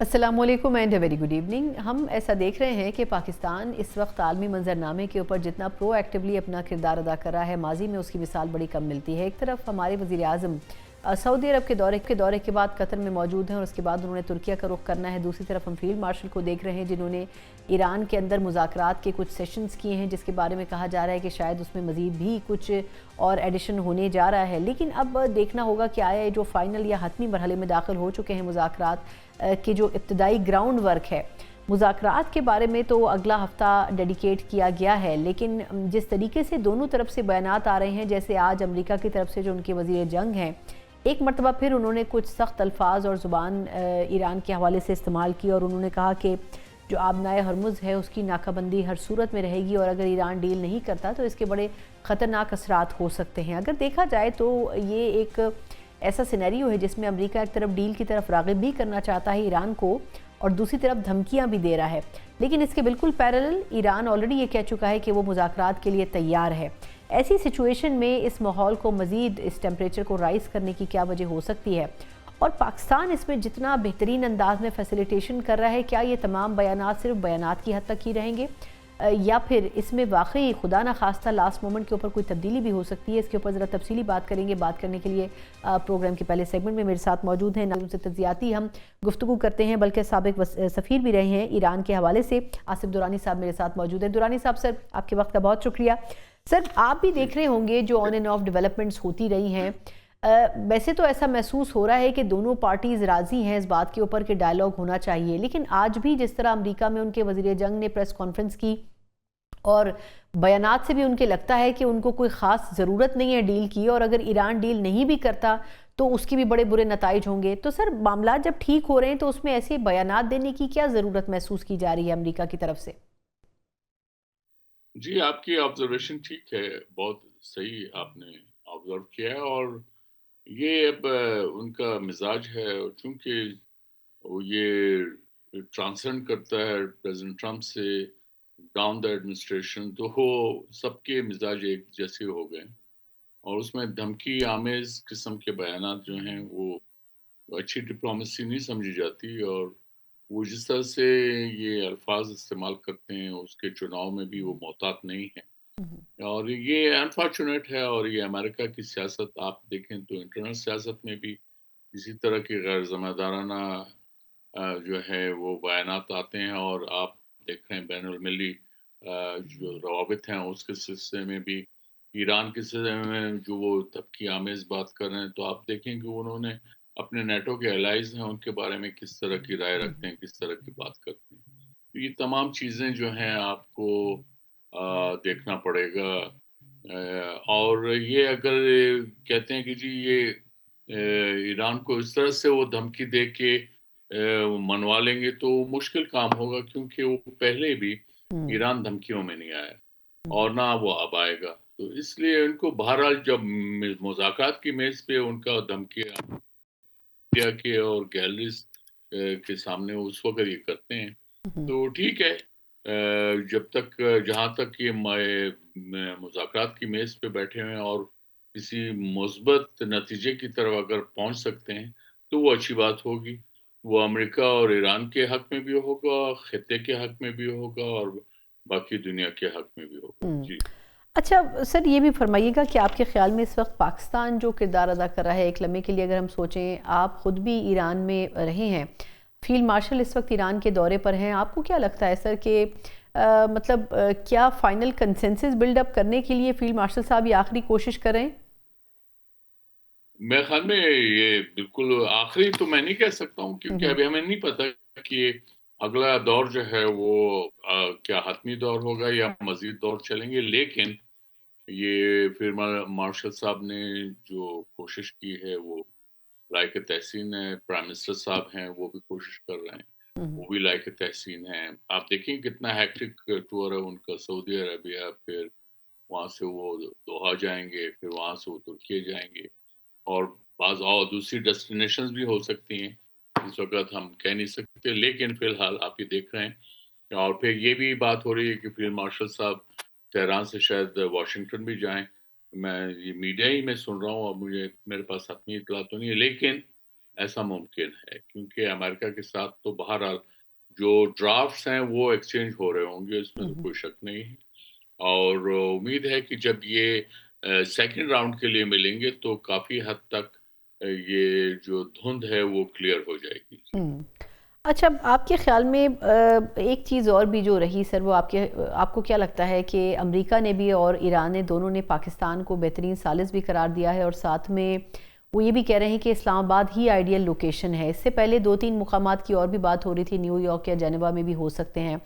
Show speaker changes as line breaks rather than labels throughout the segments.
السلام علیکم and very good evening. ہم ایسا دیکھ رہے ہیں کہ پاکستان اس وقت عالمی منظرنامے کے اوپر جتنا پرو ایکٹیولی اپنا کردار ادا کر رہا ہے، ماضی میں اس کی مثال بڑی کم ملتی ہے. ایک طرف ہمارے وزیر اعظم سعودی عرب کے دورے کے بعد قطر میں موجود ہیں اور اس کے بعد انہوں نے ترکیہ کا رخ کرنا ہے. دوسری طرف ہم فیلڈ مارشل کو دیکھ رہے ہیں جنہوں نے ایران کے اندر مذاکرات کے کچھ سیشنز کیے ہیں، جس کے بارے میں کہا جا رہا ہے کہ شاید اس میں مزید بھی کچھ اور ایڈیشن ہونے جا رہا ہے. لیکن اب دیکھنا ہوگا کہ آیا جو فائنل یا حتمی مرحلے میں داخل ہو چکے ہیں مذاکرات کہ جو ابتدائی گراؤنڈ ورک ہے مذاکرات کے بارے میں، تو اگلا ہفتہ ڈیڈیکیٹ کیا گیا ہے. لیکن جس طریقے سے دونوں طرف سے بیانات آ رہے ہیں، جیسے آج امریکہ کی طرف سے جو ان کے وزیر جنگ ہیں، ایک مرتبہ پھر انہوں نے کچھ سخت الفاظ اور زبان ایران کے حوالے سے استعمال کی اور انہوں نے کہا کہ جو آبنائے ہرمز ہے اس کی ناکہ بندی ہر صورت میں رہے گی اور اگر ایران ڈیل نہیں کرتا تو اس کے بڑے خطرناک اثرات ہو سکتے ہیں. اگر دیکھا جائے تو یہ ایک ایسا سینیریو ہے جس میں امریکہ ایک طرف ڈیل کی طرف راغب بھی کرنا چاہتا ہے ایران کو اور دوسری طرف دھمکیاں بھی دے رہا ہے. لیکن اس کے بالکل پیرلل ایران آلریڈی یہ کہہ چکا ہے کہ وہ مذاکرات کے لیے تیار ہے. ایسی سچویشن میں اس ماحول کو مزید اس ٹیمپریچر کو رائز کرنے کی کیا وجہ ہو سکتی ہے، اور پاکستان اس میں جتنا بہترین انداز میں فیسیلیٹیشن کر رہا ہے، کیا یہ تمام بیانات صرف بیانات کی حد تک ہی رہیں گے یا پھر اس میں واقعی خدا نخواستہ لاسٹ مومنٹ کے اوپر کوئی تبدیلی بھی ہو سکتی ہے؟ اس کے اوپر ذرا تفصیلی بات کریں گے. بات کرنے کے لیے پروگرام کے پہلے سیگمنٹ میں میرے ساتھ موجود ہیں، ناظرین سے تجزیاتی ہم گفتگو کرتے ہیں، بلکہ سابق سفیر بھی رہے ہیں ایران کے حوالے سے. آصف درانی صاحب میرے ساتھ موجود ہیں. درانی صاحب، سر آپ کے وقت کا بہت شکریہ. سر، آپ بھی دیکھ رہے ہوں گے جو آن اینڈ آف ڈیولپمنٹس ہوتی رہی ہیں. ویسے تو ایسا محسوس ہو رہا ہے کہ دونوں پارٹیز راضی ہیں اس بات کے اوپر کہ ڈائلاگ ہونا چاہیے، لیکن آج بھی جس طرح امریکہ میں ان کے وزیر جنگ نے پریس کانفرنس کی اور بیانات سے بھی ان کے لگتا ہے کہ ان کو کوئی خاص ضرورت نہیں ہے ڈیل کی، اور اگر ایران ڈیل نہیں بھی کرتا تو اس کی بھی بڑے برے نتائج ہوں گے. تو سر، معاملات جب ٹھیک ہو رہے ہیں تو اس میں ایسے بیانات دینے کی کیا ضرورت محسوس کی جا رہی ہے امریکہ کی طرف سے؟
جی، آپ کی آبزرویشن ٹھیک ہے، بہت صحیح آپ نے آبزرو کیا ہے. اور یہ اب ان کا مزاج ہے، چونکہ وہ یہ ٹرانسینڈ کرتا ہے پریزیڈنٹ ٹرمپ سے ڈاؤن دا ایڈمنسٹریشن، تو وہ سب کے مزاج ایک جیسے ہو گئے اور اس میں دھمکی آمیز قسم کے بیانات جو ہیں وہ اچھی ڈپلومیسی نہیں سمجھی جاتی. اور وہ جس طرح سے یہ الفاظ استعمال کرتے ہیں اس کے چناؤ میں بھی وہ محتاط نہیں ہے. اور یہ انفارچونیٹ ہے. اور یہ امریکہ کی سیاست آپ دیکھیں تو انٹرنل سیاست میں بھی اسی طرح کی غیر ذمہ دارانہ جو ہے وہ بیانات آتے ہیں. اور آپ دیکھ رہے ہیں بین المللی جو روابط ہیں اس کے سلسلے میں بھی ایران کے سلسلے میں جو وہ دھمکی آمیز بات کر رہے ہیں، تو آپ دیکھیں کہ انہوں نے اپنے نیٹو کے الائز ہیں ان کے بارے میں کس طرح کی رائے رکھتے ہیں، کس طرح کی بات کرتے ہیں. یہ تمام چیزیں جو ہیں آپ کو دیکھنا پڑے گا. اور یہ اگر کہتے ہیں کہ جی یہ ایران کو اس طرح سے وہ دھمکی دے کے منوا لیں گے تو مشکل کام ہوگا، کیونکہ وہ پہلے بھی ایران دھمکیوں میں نہیں آیا اور نہ وہ اب آئے گا. تو اس لیے ان کو بہرحال جب مذاکرات کی میز پہ ان کا دھمکی کے اور گیلریز کے سامنے اس وقت یہ کرتے ہیں تو ٹھیک ہے. جب تک جہاں تک یہ مذاکرات کی میز پہ بیٹھے ہوئے اور کسی مثبت نتیجے کی طرف اگر پہنچ سکتے ہیں تو وہ اچھی بات ہوگی. وہ امریکہ اور ایران کے حق میں بھی ہوگا، خطے کے حق میں بھی ہوگا اور باقی دنیا کے حق میں بھی ہوگا. جی
اچھا سر، یہ بھی فرمائیے گا کہ آپ کے خیال میں اس وقت پاکستان جو کردار ادا کر رہا ہے، ایک لمحے کے لیے اگر ہم سوچیں، آپ خود بھی ایران میں رہے ہیں، فیلڈ مارشل اس وقت ایران کے دورے پر ہیں، آپ کو کیا لگتا ہے سر کہ مطلب کیا فائنل کنسنسس بلڈ اپ کرنے کے لیے فیلڈ مارشل صاحب یہ آخری کوشش کریں؟
میرے خیال میں یہ بالکل آخری تو میں نہیں کہہ سکتا ہوں، کیونکہ ابھی ہمیں نہیں پتا کہ اگلا دور جو ہے وہ کیا حتمی دور ہوگا یا مزید دور چلیں گے. لیکن یہ پھر مارشل صاحب نے جو کوشش کی ہے وہ لائق تحسین ہے. پرائم منسٹر صاحب ہیں وہ بھی کوشش کر رہے ہیں، وہ بھی لائق تحسین ہیں. آپ دیکھیں کتنا ہیکٹک ٹور ہے ان کا سعودی عربیہ، پھر وہاں سے وہ دوحہ جائیں گے، پھر وہاں سے وہ ترکیہ جائیں گے اور بعض اور دوسری ڈیسٹینیشنز بھی ہو سکتی ہیں، اس وقت ہم کہہ نہیں سکتے. لیکن فی الحال آپ یہ دیکھ رہے ہیں. اور پھر یہ بھی بات ہو رہی ہے کہ فیلڈ مارشل صاحب تہران سے شاید واشنگٹن بھی جائیں. میں یہ میڈیا ہی میں سن رہا ہوں، اب میرے پاس حتمی اطلاع تو نہیں ہے. لیکن ایسا ممکن ہے، کیونکہ امریکہ کے ساتھ تو بہرحال جو ڈرافٹس ہیں وہ ایکسچینج ہو رہے ہوں گے، اس میں تو
ہوں
کوئی شک نہیں ہے، اور امید ہے کہ جب یہ سیکنڈ راؤنڈ کے لیے ملیں گے تو کافی حد تک یہ جو دھند ہے وہ کلیئر ہو جائے گی. جی.
ہوں اچھا، آپ کے خیال میں ایک چیز اور بھی جو رہی سر، وہ آپ کو کیا لگتا ہے کہ امریکہ نے بھی اور ایران نے دونوں نے پاکستان کو بہترین ثالث بھی قرار دیا ہے، اور ساتھ میں وہ یہ بھی کہہ رہے ہیں کہ اسلام آباد ہی آئیڈیل لوکیشن ہے. اس سے پہلے 2-3 مقامات کی اور بھی بات ہو رہی تھی، نیو یارک یا جنیوا میں بھی ہو سکتے ہیں.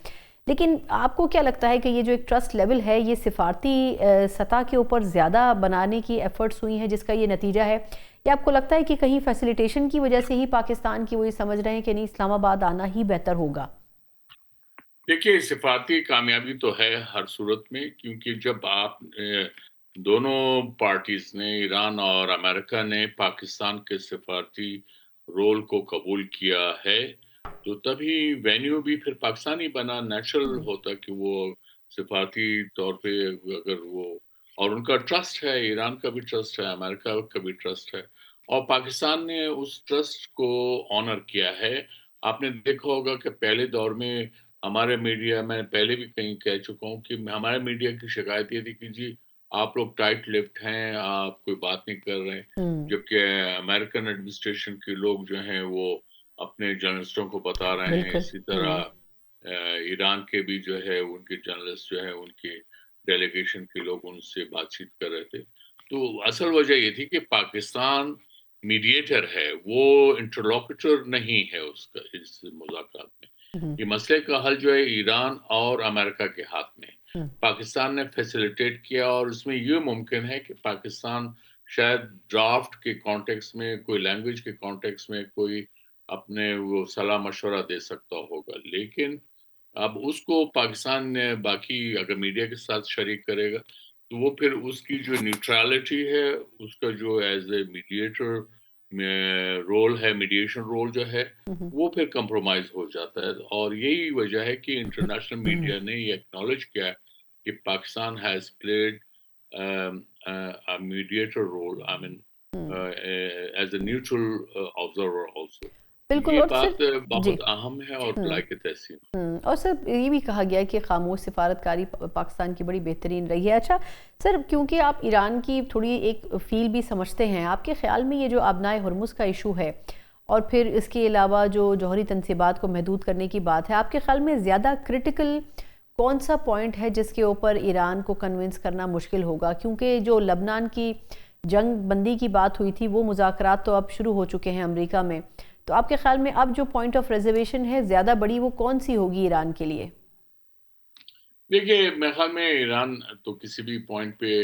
لیکن آپ کو کیا لگتا ہے کہ یہ جو ایک ٹرسٹ لیول ہے، یہ سفارتی سطح کے اوپر زیادہ بنانے کی ایفرٹس ہوئی ہیں جس کا یہ نتیجہ ہے، یا آپ کو لگتا ہے کہ کہیں فیسیلیٹیشن کی وجہ سے ہی پاکستان کی وہ یہ سمجھ رہے ہیں کہ نہیں، اسلام آباد آنا ہی بہتر ہوگا؟
دیکھیے، سفارتی کامیابی تو ہے ہر صورت میں، کیونکہ جب آپ دونوں پارٹیز نے، ایران اور امریکہ نے پاکستان کے سفارتی رول کو قبول کیا ہے تو تبھی وینیو بھی پھر پاکستانی بنا. نیچرل ہوتا کہ وہ سفارتی طور پہ اگر وہ، اور ان کا ٹرسٹ ہے، ایران کا بھی ٹرسٹ ہے، امریکہ کا بھی ٹرسٹ ہے، اور پاکستان نے اس ٹرسٹ کو آنر کیا ہے. آپ نے دیکھا ہوگا کہ پہلے دور میں ہمارے میڈیا، میں پہلے بھی کہیں کہہ چکا ہوں کہ ہمارے میڈیا کی شکایت یہ تھی کہ جی آپ لوگ ٹائٹ لپٹ ہیں، آپ کوئی بات نہیں کر رہے،
ہوں
جبکہ امریکن ایڈمنسٹریشن کے لوگ جو ہیں وہ اپنے جرنلسٹوں کو بتا رہے ہیں.
بالکل.
اسی طرح ایران کے بھی جو ہے ان کے جرنلسٹ جو ہے، ان کے ڈیلیگیشن کے لوگ ان سے بات چیت کر رہے تھے. تو اصل وجہ یہ تھی کہ پاکستان میڈیٹر ہے، وہ انٹرلوکیٹر نہیں ہے اس کا اس مذاکرات میں.
ہوں
یہ مسئلے کا حل جو ہے ایران اور امریکہ کے ہاتھ میں.
ہوں
پاکستان نے فیسیلیٹیٹ کیا، اور اس میں یہ ممکن ہے کہ پاکستان شاید ڈرافٹ کے کانٹیکس میں، کوئی لینگویج کے کانٹیکس میں کوئی اپنے وہ صلاح مشورہ دے سکتا ہوگا، لیکن اب اس کو پاکستان نے باقی اگر میڈیا کے ساتھ شریک کرے گا تو وہ پھر اس کی جو نیوٹرالٹی ہے، اس کا جو ایز اے میڈیٹر رول ہے، میڈیشن رول جو ہے،
ہوں
وہ پھر کمپرومائز ہو جاتا ہے. اور یہی وجہ ہے کہ انٹرنیشنل میڈیا نے یہ ایکنالج کیا ہے کہ Pakistan has played mediator role, I mean
ہوں
as a neutral observer also.
بالکل.
یہ
اور سر،
بات
جی،
بہت اہم ہے اور
ہوں
لائق تحسین.
اور سر یہ بھی کہا گیا ہے کہ خاموش سفارتکاری پاکستان کی بڑی بہترین رہی ہے. اچھا سر، کیونکہ آپ ایران کی تھوڑی ایک فیل بھی سمجھتے ہیں، آپ کے خیال میں یہ جو آبنائے ہرمز کا ایشو ہے، اور پھر اس کے علاوہ جو جوہری تنصیبات کو محدود کرنے کی بات ہے، آپ کے خیال میں زیادہ کرٹیکل کون سا پوائنٹ ہے جس کے اوپر ایران کو کنونس کرنا مشکل ہوگا؟ کیونکہ جو لبنان کی جنگ بندی کی بات ہوئی تھی، وہ مذاکرات تو اب شروع ہو چکے ہیں امریکہ میں. تو آپ کے خیال میں اب جو پوائنٹ آف ریزرویشن ہے زیادہ بڑی، وہ کون سی ہوگی ایران کے لیے؟
دیکھیے، میرے خیال میں ایران تو کسی بھی پوائنٹ پہ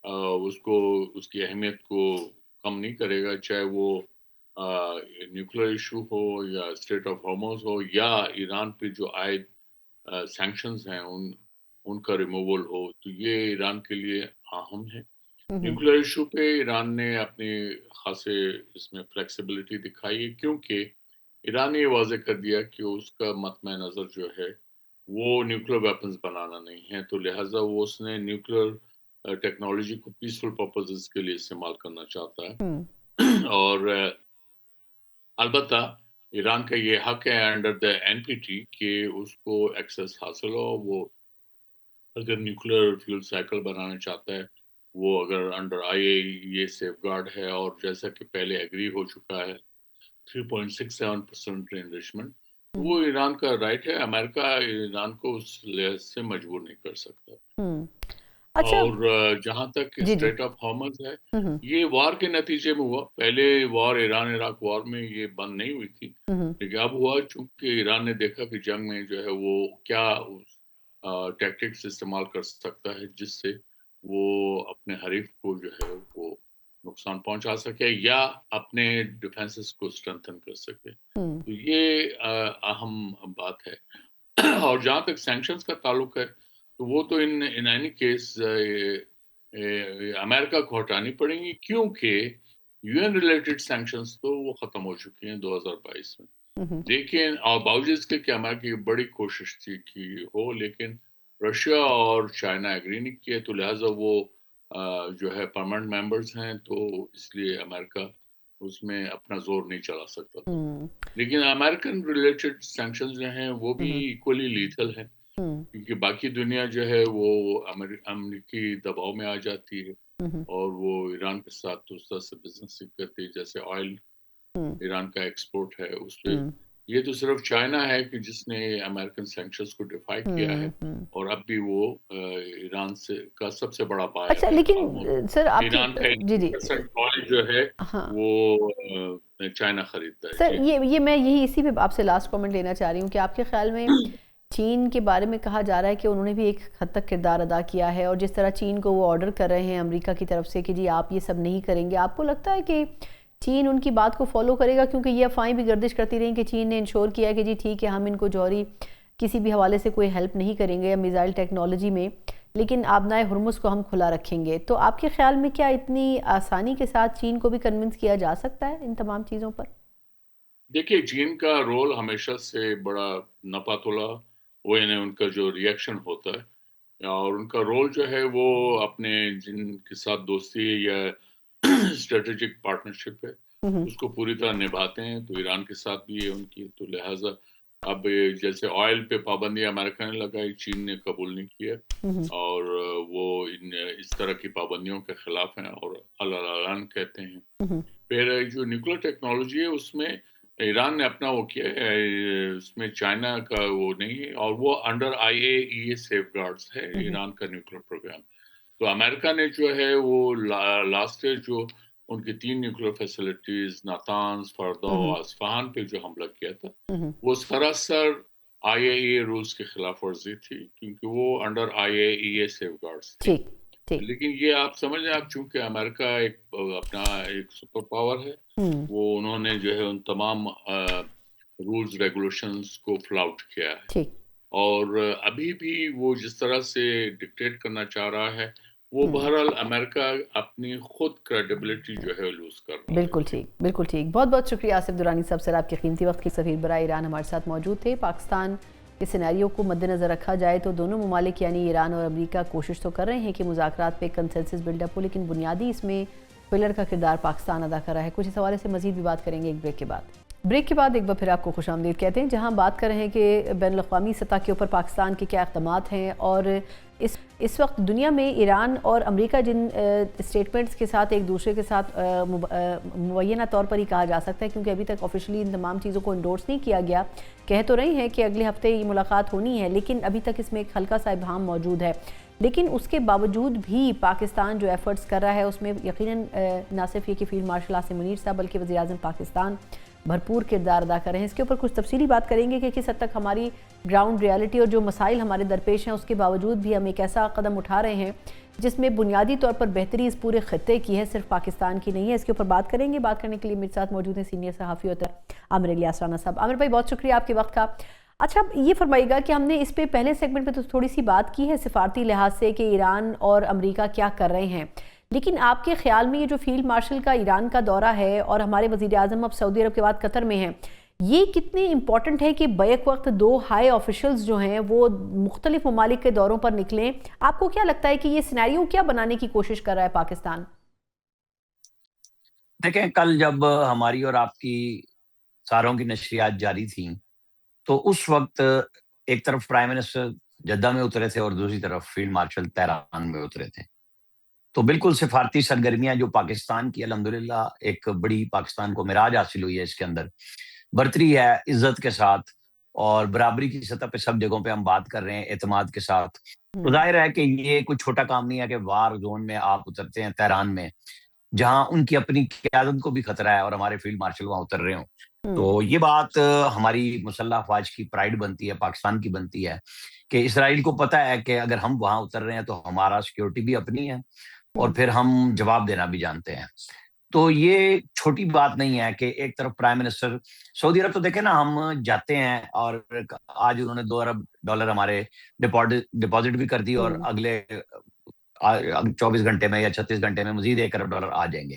اس کو، اس کی اہمیت کو کم نہیں کرے گا، چاہے وہ نیوکلیر ایشو ہو یا اسٹریٹ آف ہارموز ہو، یا ایران پہ جو عائد سینکشنز ہیں ان کا ریموول ہو. تو یہ ایران کے لیے اہم ہے.
ہوں
نیوکلیر ایشو پہ ایران نے اپنی خاصے اس میں فلیکسیبلٹی دکھائی ہے، کیونکہ ایران نے یہ واضح کر دیا کہ اس کا مطمع نظر جو ہے وہ نیوکلیر ویپنز بنانا نہیں ہے، تو لہٰذا وہ اس نے نیوکلیر ٹیکنالوجی کو پیسفل پرپزز کے لیے استعمال کرنا چاہتا ہے.
ہوں
اور البتہ ایران کا یہ حق ہے under the N P T کہ اس کو ایکسس حاصل ہو. وہ اگر نیوکلیر فیول سائیکل بنانا چاہتا ہے، وہ اگر انڈر آئی اے یہ سیف گارڈ ہے، اور جیسا کہ پہلے ایگری ہو چکا ہے 3.67% انرچمنٹ،
ہوں
وہ ایران کا رائٹ ہے. امریکہ ایران کو اس لحاظ سے مجبور نہیں کر سکتا.
ہوں اچھا.
اور جہاں تک
جی جی.
اسٹریٹ آف ہارمز ہے،
ہوں
یہ وار کے نتیجے میں ہوا. پہلے وار ایران عراق وار میں یہ بند نہیں ہوئی تھی،
ہوں
لیکن اب ہوا چونکہ ایران نے دیکھا کہ جنگ میں جو ہے وہ کیا ٹیکٹکس استعمال کر سکتا ہے جس سے وہ اپنے حریف کو جو ہے وہ نقصان پہنچا سکے یا اپنے ڈیفینسز کو اسٹرینتھن کر سکے.
ہوں
تو یہ اہم بات ہے. اور جہاں تک سینکشنز کا تعلق ہے تو وہ تو ان اینی کیس امریکہ کو ہٹانی پڑیں گی، کیونکہ یو این ریلیٹڈ سینکشنز تو وہ ختم ہو چکی ہیں 2022 میں.
ہوں
لیکن اور باوجود اس کے کہ امریکہ کی بڑی کوشش تھی کہ ہو، لیکن رشیا اور چائنا ایگری نہیں کیے، تو لہٰذا وہ جو ہے پرماننٹ ممبرز ہیں، تو اس لیے امریکہ اس میں اپنا زور نہیں چلا سکتا تھا.
ہوں
لیکن امریکن ریلیٹڈ سینکشنز جو ہیں وہ بھی
ہوں
ایکولی لیتھل ہیں،
ہوں
کیونکہ باقی دنیا جو ہے وہ امریکی دباؤ میں آ جاتی ہے،
ہوں
اور وہ ایران کے ساتھ اس طرح سے بزنس کرتی ہے. جیسے آئل
ہوں
ایران کا ایکسپورٹ ہے اس پہ.
ہوں
یہ تو صرف چائنا ہے کہ جس نے امریکن سینکشنز کو ڈیفائی کیا ہے،
ہوں
اور اب بھی وہ ایران سے کا سب سے بڑا
اچھا،
بائر ہے.
لیکن سر آپ کی
ایران کا
جی جی
80% آئل جو ہے
ہاں
وہ چائنا خریدتا ہے.
سر،
جی.
یہ میں یہی اسی پہ آپ سے لاسٹ کامنٹ لینا چاہ رہی ہوں کہ آپ کے خیال میں چین کے بارے میں کہا جا رہا ہے کہ انہوں نے بھی ایک حد تک کردار ادا کیا ہے، اور جس طرح چین کو وہ آرڈر کر رہے ہیں امریکہ کی طرف سے کہ جی آپ یہ سب نہیں کریں گے، آپ کو لگتا ہے کہ چین ان کی بات کو فالو کرے گا؟ کیونکہ یہ افواہیں بھی گردش کرتی رہیں کہ چین نے انشور کیا ہے کہ جی ٹھیک ہے ہم ان کو جوہری کسی بھی حوالے سے کوئی ہیلپ نہیں کریں گے میزائل ٹیکنالوجی میں، لیکن آبنائے ہرمز کو ہم کھلا رکھیں گے. تو آپ کے خیال میں کیا اتنی آسانی کے ساتھ چین کو بھی کنونس کیا جا سکتا ہے ان تمام چیزوں پر؟
دیکھیے، چین کا رول ہمیشہ سے بڑا نپا تلا، وہ یعنی ان کا جو ری ایکشن ہوتا ہے، اور ان کا رول جو ہے وہ اپنے جن کے ساتھ دوستی یا اسٹریٹجک پارٹنرشپ ہے
ہوں
اس کو پوری طرح نبھاتے ہیں. تو ایران کے ساتھ بھی ہے ان کی، تو لہٰذا اب جیسے آئل پہ پابندی امریکہ نے لگائی، چین نے قبول نہیں کیا،
ہوں
اور وہ اس طرح کی پابندیوں کے خلاف ہیں اور اعلان کہتے ہیں.
ہوں
پھر جو نیوکلیر ٹیکنالوجی ہے اس میں ایران نے اپنا وہ کیا ہے، اس میں چائنا کا وہ نہیں ہے، اور وہ انڈر IAEA سیف گارڈز ہے
ہوں
ایران کا نیوکلیر پروگرام. تو امریکہ نے جو ہے وہ لاسٹ ایئر جو ان کی 3 نیوکلیر فیسلٹیز ناتانز، فردہ
ہوں
اور اصفہان پہ جو حملہ کیا تھا،
ہوں
وہ سراسر IAEA رولز کی خلاف ورزی تھی، کیونکہ وہ انڈر IAEA سیف گارڈز تھی.
ٹھیک ٹھیک
لیکن یہ آپ سمجھ لیں، آپ چونکہ امریکہ اپنا ایک سپر پاور ہے،
ہوں
وہ انہوں نے جو ہے ان تمام رولز ریگولیشنز کو فلاؤٹ کیا ہے.
ٹھیک
اور ابھی بھی وہ جس طرح سے ڈکٹیٹ کرنا چاہ رہا ہے، وہ
ہوں
بہرحال امریکہ اپنی خود کریڈیبلٹی جو ہے لوز کر رہا ہے.
بالکل
جی.
ٹھیک بالکل ٹھیک. بہت بہت شکریہ آصف درانی صاحب، سر آپ کے قیمتی وقت کی. سفیر برائے ایران ہمارے ساتھ موجود تھے. پاکستان کے سیناریو کو مد نظر رکھا جائے تو دونوں ممالک یعنی ایران اور امریکہ کوشش تو کر رہے ہیں کہ مذاکرات پہ کنسنسس بلڈ اپ ہو، لیکن بنیادی اس میں پلر کا کردار پاکستان ادا کر رہا ہے. کچھ اس حوالے سے مزید بھی بات کریں گے ایک بریک کے بعد. بریک کے بعد ایک بار پھر آپ کو خوش آمدید کہتے ہیں، جہاں بات کر رہے ہیں کہ بین الاقوامی سطح کے اوپر پاکستان کے کیا اقدامات ہیں، اور اس وقت دنیا میں ایران اور امریکہ جن اسٹیٹمنٹس کے ساتھ ایک دوسرے کے ساتھ مبینہ طور پر ہی کہا جا سکتا ہے، کیونکہ ابھی تک آفیشلی ان تمام چیزوں کو انڈورس نہیں کیا گیا. کہہ تو رہی ہیں کہ اگلے ہفتے یہ ملاقات ہونی ہے، لیکن ابھی تک اس میں ایک ہلکا سا ابہام موجود ہے. لیکن اس کے باوجود بھی پاکستان جو ایفرٹس کر رہا ہے اس میں یقیناً نہ صرف یہ کہ فیلڈ مارشل عاصم منیر صاحب بلکہ وزیر اعظم پاکستان بھرپور کردار ادا کر رہے ہیں. اس کے اوپر کچھ تفصیلی بات کریں گے کہ کس حد تک ہماری گراؤنڈ ریالٹی اور جو مسائل ہمارے درپیش ہیں اس کے باوجود بھی ہم ایک ایسا قدم اٹھا رہے ہیں جس میں بنیادی طور پر بہتری اس پورے خطے کی ہے، صرف پاکستان کی نہیں ہے. اس کے اوپر بات کریں گے. بات کرنے کے لیے میرے ساتھ موجود ہیں سینئر صحافی ہوتا ہے عامر الیاس رانا صاحب. عامر بھائی، بہت شکریہ آپ کے وقت کا. اچھا، یہ فرمائیے گا کہ ہم نے اس پہ پہلے سیگمنٹ پہ تو تھوڑی سی بات کی ہے سفارتی لحاظ سے کہ ایران اور امریکہ کیا کر رہے ہیں، لیکن آپ کے خیال میں یہ جو فیلڈ مارشل کا ایران کا دورہ ہے اور ہمارے وزیر اعظم اب سعودی عرب کے بعد قطر میں ہیں، یہ کتنے امپورٹنٹ ہے کہ بیک وقت 2 ہائی آفیشلز جو ہیں وہ مختلف ممالک کے دوروں پر نکلیں؟ آپ کو کیا لگتا ہے کہ یہ سینیریو کیا بنانے کی کوشش کر رہا ہے پاکستان؟
دیکھیں، کل جب ہماری اور آپ کی ساروں کی نشریات جاری تھیں تو اس وقت ایک طرف پرائم منسٹر جدہ میں اترے تھے اور دوسری طرف فیلڈ مارشل تہران میں اترے تھے. تو بالکل سفارتی سرگرمیاں جو پاکستان کی الحمدللہ ایک بڑی پاکستان کو معراج حاصل ہوئی ہے، اس کے اندر برتری ہے عزت کے ساتھ اور برابری کی سطح پہ سب جگہوں پہ ہم بات کر رہے ہیں اعتماد کے ساتھ. تو ظاہر ہے کہ یہ کوئی چھوٹا کام نہیں ہے کہ وار زون میں آپ اترتے ہیں تہران میں، جہاں ان کی اپنی قیادت کو بھی خطرہ ہے اور ہمارے فیلڈ مارشل وہاں اتر رہے ہوں. تو یہ بات ہماری مسلح افواج کی پرائیڈ بنتی ہے، پاکستان کی بنتی ہے کہ اسرائیل کو پتہ ہے کہ اگر ہم وہاں اتر رہے ہیں تو ہمارا سیکیورٹی بھی اپنی ہے اور پھر ہم جواب دینا بھی جانتے ہیں. تو یہ چھوٹی بات نہیں ہے کہ ایک طرف پرائم منسٹر سعودی عرب، تو دیکھیں نا، ہم جاتے ہیں اور آج انہوں نے $2 ارب ہمارے ڈپازٹ بھی کر دی اور اگلے 24 گھنٹے میں یا 36 گھنٹے میں مزید $1 ارب آ جائیں گے.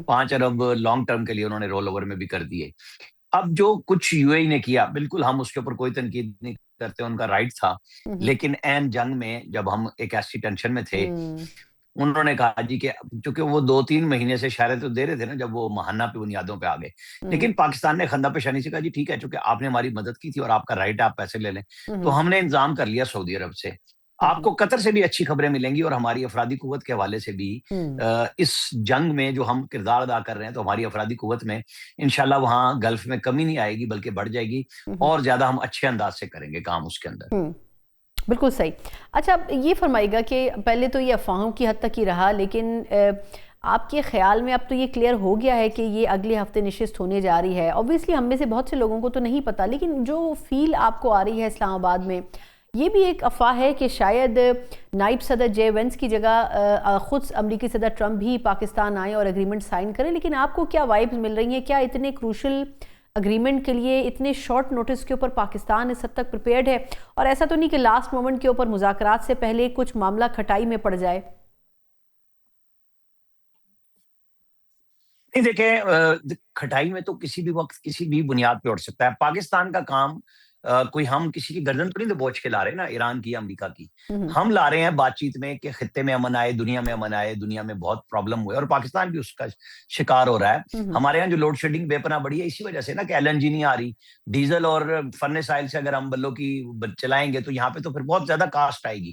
5 ارب لانگ ٹرم کے لیے انہوں نے رول اوور میں بھی کر دیے. اب جو کچھ یو اے ای نے کیا، بالکل ہم اس کے اوپر کوئی تنقید نہیں کرتے، ان کا رائٹ تھا. لیکن عین جنگ میں جب ہم ایک ایسی ٹینشن میں تھے انہوں نے کہا جی کہ چونکہ وہ 2-3 مہینے سے اشارے تو دے رہے تھے نا جب وہ ماہانہ پہ بنیادوں پہ آ گئے، لیکن پاکستان نے خندہ پیشانی سے کہا جی ٹھیک ہے چونکہ آپ نے ہماری مدد کی تھی اور آپ کا رائٹ ہے آپ پیسے لے لیں، تو ہم نے انتظام کر لیا سعودی عرب سے. آپ کو قطر سے بھی اچھی خبریں ملیں گی اور ہماری افرادی قوت کے حوالے سے بھی اس جنگ میں جو ہم کردار ادا کر رہے ہیں تو ہماری افرادی قوت میں انشاءاللہ وہاں گلف میں کمی نہیں آئے گی بلکہ بڑھ جائے گی اور زیادہ ہم اچھے انداز سے کریں گے کام اس کے اندر.
بالکل صحیح. اچھا یہ فرمائے گا کہ پہلے تو یہ افواہوں کی حد تک ہی رہا، لیکن آپ کے خیال میں اب تو یہ کلیئر ہو گیا ہے کہ یہ اگلے ہفتے نشست ہونے جا رہی ہے. اوبویسلی ہم میں سے بہت سے لوگوں کو تو نہیں پتا، لیکن جو فیل آپ کو آ رہی ہے اسلام آباد میں، یہ بھی ایک افواہ ہے کہ شاید نائب صدر جے وینس کی جگہ خود امریکی صدر ٹرمپ بھی پاکستان آئیں اور اگریمنٹ سائن کریں. لیکن آپ کو کیا وائبز مل رہی ہیں؟ کیا اتنے کروشل اگریمنٹ کے لیے اتنے شارٹ نوٹس کے اوپر پاکستان اس حد تک پریپیئرڈ ہے، اور ایسا تو نہیں کہ لاسٹ مومنٹ کے اوپر مذاکرات سے پہلے کچھ معاملہ کھٹائی میں پڑ جائے؟
نہیں دیکھیں، کھٹائی میں تو کسی بھی وقت کسی بھی بنیاد پہ اٹھ سکتا ہے. پاکستان کا کام کوئی ہم کسی کی گردن تو نہیں بوجھ کے لا رہے نا ایران کی امریکہ کی. ہم لا رہے ہیں بات چیت میں کہ خطے میں امن آئے، دنیا میں امن آئے. دنیا میں بہت پرابلم ہوئے اور پاکستان بھی اس کا شکار ہو رہا ہے. ہمارے یہاں جو لوڈ شیڈنگ بے پناہ بڑی ہے اسی وجہ سے نا کہ LNG نہیں آ رہی. ڈیزل اور فرنس آئل سے اگر ہم بلوں کی چلائیں گے تو یہاں پہ تو پھر بہت زیادہ کاسٹ آئے گی.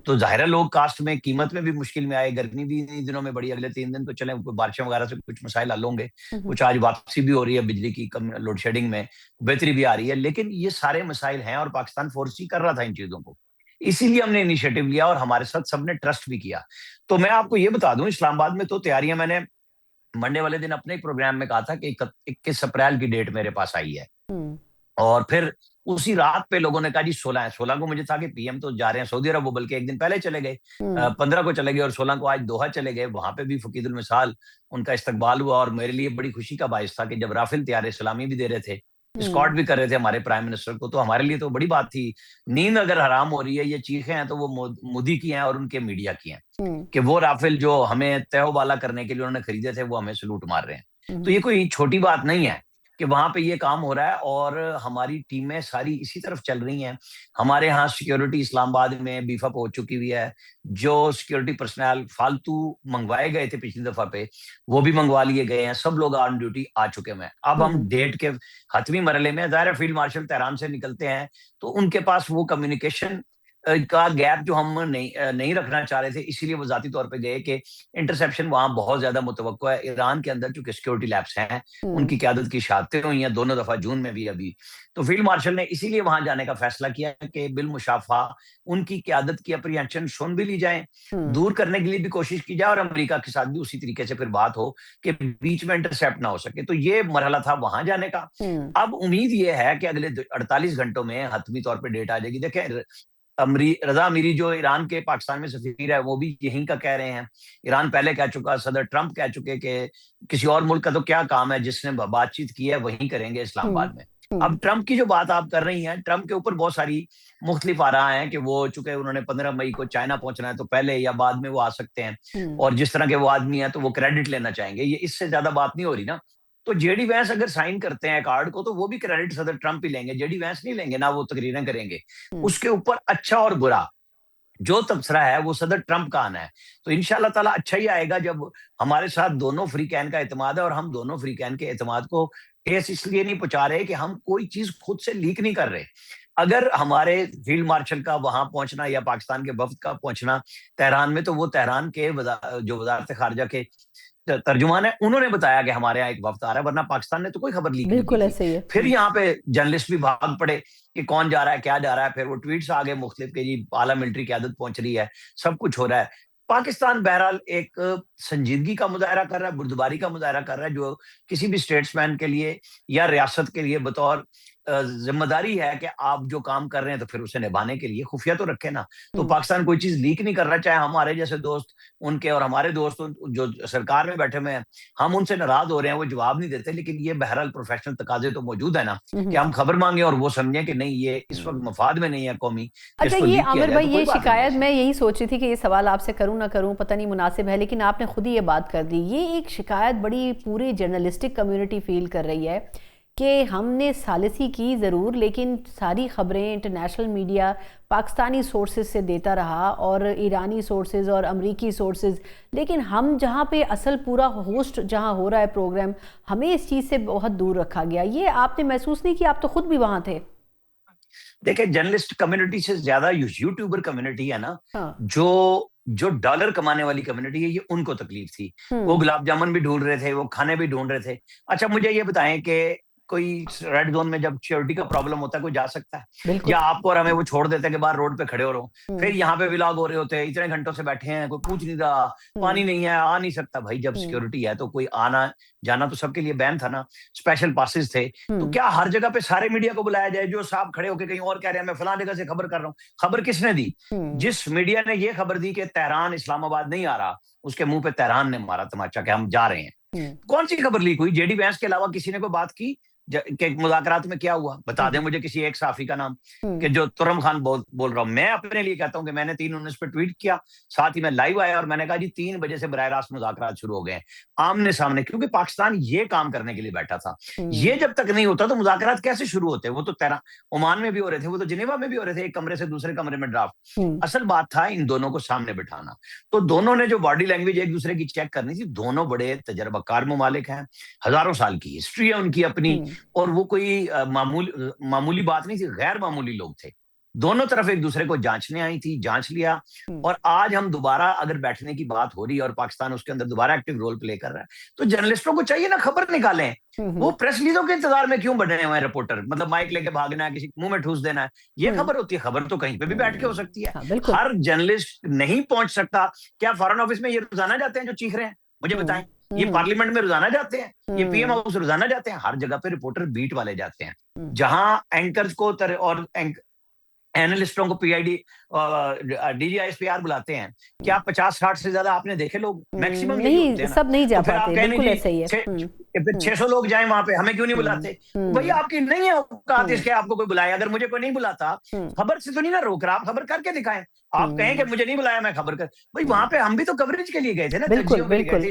تو ظاہر ہے لوگ کاسٹ میں قیمت میں بھی مشکل میں آئے. گرمی بھی ان دنوں میں بڑی، اگلے 3 دن تو چلیں بارشیں وغیرہ سے کچھ مسائل حل ہوں گے. کچھ آج واپسی بھی ہو رہی ہے بجلی کی لوڈ شیڈنگ میں، بہتری بھی آ رہی ہے. لیکن یہ سارے مسائل ہیں اور پاکستان فورسی کر رہا تھا ان چیزوں کو، اسی لیے ہم نے انیشیٹو لیا اور ہمارے ساتھ سب نے ٹرسٹ بھی کیا. تو میں آپ کو یہ بتا دوں اسلام آباد میں تو تیاریاں، میں نے منڈے والے دن اپنے پروگرام میں کہا تھا کہ 21 اپریل کی ڈیٹ میرے پاس آئی ہے. اور پھر اسی رات پہ لوگوں نے کہا جی 16 کو مجھے تھا کہ PM تو جا رہے ہیں سعودی عرب، وہ بلکہ ایک دن پہلے چلے گئے، 15 کو چلے گئے اور 16 کو آج دوحہ چلے گئے. وہاں پہ بھی فقید المثال ان کا استقبال ہوا اور میرے لیے بڑی خوشی کا باعث تھا کہ جب رافل طیارے سلامی بھی دے رہے تھے، اسکاٹ بھی کر رہے تھے ہمارے پرائم منسٹر کو، تو ہمارے لیے تو بڑی بات تھی. نیند اگر حرام ہو رہی ہے، یہ چیخیں ہیں تو وہ مودی کی ہیں اور ان کے میڈیا کی ہیں کہ وہ رافل جو ہمیں تہ و بالا کرنے کے لیے انہوں نے خریدے تھے وہ ہمیں سلوٹ مار رہے ہیں. تو یہ کوئی چھوٹی بات نہیں ہے کہ وہاں پہ یہ کام ہو رہا ہے اور ہماری ٹیمیں ساری اسی طرف چل رہی ہیں. ہمارے ہاں سیکیورٹی اسلام آباد میں بیف اپ ہو چکی ہوئی ہے. جو سیکیورٹی پرسنل فالتو منگوائے گئے تھے پچھلی دفعہ پہ وہ بھی منگوا لیے گئے ہیں. سب لوگ آن ڈیوٹی آ چکے ہیں. اب ہم ڈیٹ کے حتمی مرحلے میں، ظاہر فیلڈ مارشل تہران سے نکلتے ہیں تو ان کے پاس وہ کمیونیکیشن کا گیپ جو ہم نہیں رکھنا چاہ رہے تھے، اسی لیے وہ ذاتی طور پہ گئے کہ انٹرسیپشن وہاں بہت زیادہ متوقع ہے. ایران کے اندر چونکہ سیکورٹی لیبس ہیں، ان کی قیادت کی شہادتیں ہوئی ہیں 2 دفعہ جون میں بھی ابھی. تو فیلڈ مارشل نے اسی لیے وہاں جانے کا فیصلہ کیا کہ بالمشافہ ان کی قیادت کی اپریہنشن سن بھی لی جائیں، دور کرنے کے لیے بھی کوشش کی جائے اور امریکہ کے ساتھ بھی اسی طریقے سے پھر بات ہو کہ بیچ میں انٹرسیپٹ نہ ہو سکے. تو یہ مرحلہ تھا وہاں جانے کا. اب امید یہ ہے کہ اگلے 48 گھنٹوں میں حتمی طور پہ ڈیٹ آ جائے گی. دیکھیں رضا امیری جو ایران کے پاکستان میں سفیر ہے وہ بھی یہیں کا کہہ رہے ہیں. ایران پہلے کہہ چکا، صدر ٹرمپ کہہ چکے کہ کسی اور ملک کا تو کیا کام ہے، جس نے بات چیت کی ہے وہیں کریں گے اسلام آباد میں. اب ٹرمپ کی جو بات آپ کر رہی ہیں، ٹرمپ کے اوپر بہت ساری مختلف آراء ہیں کہ وہ چونکہ انہوں نے 15 مئی کو چائنا پہنچنا ہے تو پہلے یا بعد میں وہ آ سکتے ہیں، اور جس طرح کے وہ آدمی ہیں تو وہ کریڈٹ لینا چاہیں گے. یہ اس سے زیادہ بات نہیں ہو رہی نا. تو JD وینس اگر سائن کرتے ہیں کارڈ کو تو وہ بھی کریڈٹ صدر ٹرمپ ہی لیں گے. JD وینس نہیں لیں گے، نہ وہ تقریریں کریں گے. اس کے اوپر اچھا اور برا جو تبصرہ ہے وہ صدر ٹرمپ کا آنا ہے. تو انشاءاللہ تعالیٰ اچھا ہی آئے گا جب ہمارے ساتھ دونوں فریقین کا اعتماد ہے. اور ہم دونوں فریقین کے اعتماد کو ٹھیس اس لیے نہیں پہنچا رہے کہ ہم کوئی چیز خود سے لیک نہیں کر رہے. اگر ہمارے فیلڈ مارشل کا وہاں پہنچنا یا پاکستان کے وفد کا پہنچنا تہران میں، تو وہ تہران کے جو وزارت خارجہ کے ترجمان ہے انہوں نے بتایا کہ ہمارے یہاں ایک وفد آ رہا ہے، ورنہ پاکستان نے تو کوئی خبر لیک
بالکل
نہیں
ایسے ہی
کی.
ہے.
پھر یہاں پہ جرنلسٹ بھی بھاگ پڑے کہ کون جا رہا ہے، کیا جا رہا ہے. پھر وہ ٹویٹس آگے مختلف کہ جی اعلیٰ ملٹری قیادت پہنچ رہی ہے، سب کچھ ہو رہا ہے. پاکستان بہرحال ایک سنجیدگی کا مظاہرہ کر رہا ہے، بردباری کا مظاہرہ کر رہا ہے، جو کسی بھی اسٹیٹس مین کے لیے یا ریاست کے لیے بطور ذمہ داری ہے کہ آپ جو کام کر رہے ہیں تو پھر اسے نبھانے کے لیے خفیہ تو رکھے نا. تو پاکستان کوئی چیز لیک نہیں کر رہا، چاہے ہمارے جیسے دوست ان کے اور ہمارے دوست جو سرکار میں بیٹھے ہوئے ہیں ہم ان سے ناراض ہو رہے ہیں، وہ جواب نہیں دیتے. لیکن یہ بہرحال پروفیشنل تقاضے تو موجود ہے نا کہ ہم خبر مانگیں اور وہ سمجھیں کہ نہیں یہ اس وقت مفاد میں نہیں ہے قومی.
اچھا یہ عامر بھائی، یہ شکایت میں یہی سوچ رہی تھی کہ یہ سوال آپ سے کروں نہ کروں، پتہ نہیں مناسب ہے، لیکن آپ نے خود ہی یہ بات کر دی. یہ ایک شکایت بڑی پوری جرنلسٹک کمیونٹی فیل کر رہی ہے کہ ہم نے ثالثی کی ضرور، لیکن ساری خبریں انٹرنیشنل میڈیا پاکستانی سورسز سے دیتا رہا اور ایرانی سورسز اور امریکی سورسز، لیکن ہم جہاں پہ اصل پورا ہوسٹ جہاں ہو رہا ہے پروگرام، ہمیں اس چیز سے بہت دور رکھا گیا. یہ آپ نے محسوس نہیں کیا؟ آپ تو خود بھی وہاں تھے.
دیکھیں جرنلسٹ کمیونٹی سے زیادہ یوٹیوبر کمیونٹی ہے نا،
ہاں
جو ڈالر کمانے والی کمیونٹی ہے، یہ ان کو تکلیف تھی. وہ گلاب جامن بھی ڈھونڈ رہے تھے، وہ کھانے بھی ڈھونڈ رہے تھے. اچھا مجھے یہ بتائیں کہ کوئی ریڈ زون میں جب سیکورٹی کا پرابلم ہوتا ہے کوئی جا سکتا ہے؟
بالکل.
یا آپ کو اور ہمیں وہ چھوڑ دیتے ہیں کہ باہر روڈ پہ کھڑے ہو رہے ہو، پھر یہاں پہ ولاگ ہو رہے ہوتے ہیں، اتنے گھنٹوں سے بیٹھے ہیں، کوئی پوچھ نہیں رہا، پانی نہیں ہے، آ نہیں سکتا. بھائی جب سیکورٹی ہے تو کوئی آنا جانا تو سب کے لیے بین تھا نا، اسپیشل پاسز تھے. تو کیا ہر جگہ پہ سارے میڈیا کو بلایا جائے؟ جو صاحب کھڑے ہو کے کہیں اور کہہ رہے ہیں میں فلاں جگہ سے خبر کر رہا ہوں. خبر کس نے دی؟ جس میڈیا نے یہ خبر دی کہ تہران اسلام آباد نہیں آ رہا، اس کے منہ پہ تہران نے مارا تماچا کہ ہم جا رہے ہیں. کون سی خبر لیک ہوئی؟ جے ڈی وینس کے علاوہ کسی نے کوئی بات کی کہ مذاکرات میں کیا ہوا؟ بتا دیں مجھے کسی ایک صحافی کا نام کہ جو ترم خان بول رہا ہوں. میں اپنے لیے کہتا ہوں کہ میں نے 3/19 پہ ٹویٹ کیا، ساتھ ہی میں لائیو آیا اور میں نے کہا جی 3 بجے سے براہ راست مذاکرات شروع ہو گئے ہیں آمنے سامنے، کیونکہ پاکستان یہ کام کرنے کے لیے بیٹھا تھا. یہ جب تک نہیں ہوتا تو مذاکرات کیسے شروع ہوتے؟ وہ تو عمان میں بھی ہو رہے تھے، وہ تو جنیوا میں بھی ہو رہے تھے، ایک کمرے سے دوسرے کمرے میں ڈرافٹ. اصل بات تھا ان دونوں کو سامنے بٹھانا. تو دونوں نے جو باڈی لینگویج ایک دوسرے کی چیک کرنی تھی. دونوں بڑے تجربہ کار ممالک ہیں، ہزاروں سال کی ہسٹری ہے ان کی اپنی، اور وہ کوئی معمولی بات نہیں تھی، غیر معمولی لوگ تھے. دونوں طرف ایک دوسرے کو جانچنے آئی تھی، جانچ لیا. اور آج ہم دوبارہ اگر بیٹھنے کی بات ہو رہی ہے اور پاکستان اس کے اندر دوبارہ ایکٹیو رول پلے کر رہا ہے، تو جرنلسٹوں کو چاہیے نا خبر نکالیں. وہ پریس ریلیزوں کے انتظار میں کیوں بنے ہوئے ہیں رپورٹر؟ مطلب مائک لے کے بھاگنا ہے، کسی منہ میں ٹھوس دینا ہے. یہ خبر ہوتی ہے؟ خبر تو کہیں پہ بھی بیٹھ کے ہو سکتی ہے. ہر جرنلسٹ نہیں پہنچ سکتا. کیا فارن آفس میں یہ روزانہ جاتے ہیں جو چیخ رہے ہیں؟ مجھے بتائیں. یہ پارلیمنٹ میں روزانہ جاتے ہیں، یہ پی ایم ہاؤس روزانہ جاتے ہیں. ہر جگہ پہ رپورٹر بیٹ والے جاتے ہیں، جہاں اینکرز کو اور اینالسٹوں کو P I D D G I S P R بلاتے ہیں. کیا 50-60 سے زیادہ آپ نے دیکھے لوگ؟ میکسیمم
نہیں، سب نہیں جا پاتے. بالکل ایسا ہی ہے.
600 لوگ جائیں وہاں پہ، ہمیں کیوں نہیں بلاتے؟ بھائی آپ کی نہیں ہے اوقات اس کے آپ کو کوئی بلائے. اگر مجھے کوئی نہیں بلاتا، خبر سے تو نہیں نا روک رہا، آپ خبر کر کے دکھائیں. آپ کہیں کہ مجھے نہیں بلایا میں خبر کر. بھائی وہاں پہ ہم بھی تو کوریج کے لیے گئے تھے نا،
بالکل بالکل.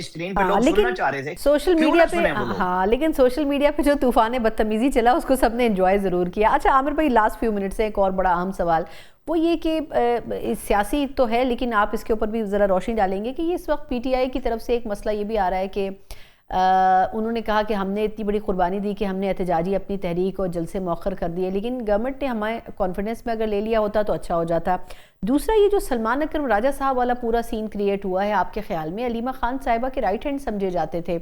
لیکن سوشل میڈیا پہ لیکن سوشل میڈیا پہ جو طوفان بدتمیزی چلا اس کو سب نے انجوائے ضرور کیا. اچھا عامر بھائی، لاسٹ فیو منٹ سے ایک اور بڑا اہم سوال، وہ یہ کہ سیاسی تو ہے لیکن آپ اس کے اوپر بھی ذرا روشنی ڈالیں گے کہ یہ اس وقت پی ٹی آئی کی طرف سے ایک مسئلہ یہ بھی آ رہا ہے کہ انہوں نے کہا کہ ہم نے اتنی بڑی قربانی دی کہ ہم نے احتجاجی اپنی تحریک اور جلسے مؤخر کر دیے، لیکن گورنمنٹ نے ہمیں کانفیڈنس میں اگر لے لیا ہوتا تو اچھا ہو جاتا. دوسرا یہ جو سلمان اکرم راجہ صاحب والا پورا سین کریٹ ہوا ہے، آپ کے خیال میں علیمہ خان صاحبہ کے رائٹ ہینڈ سمجھے جاتے تھے.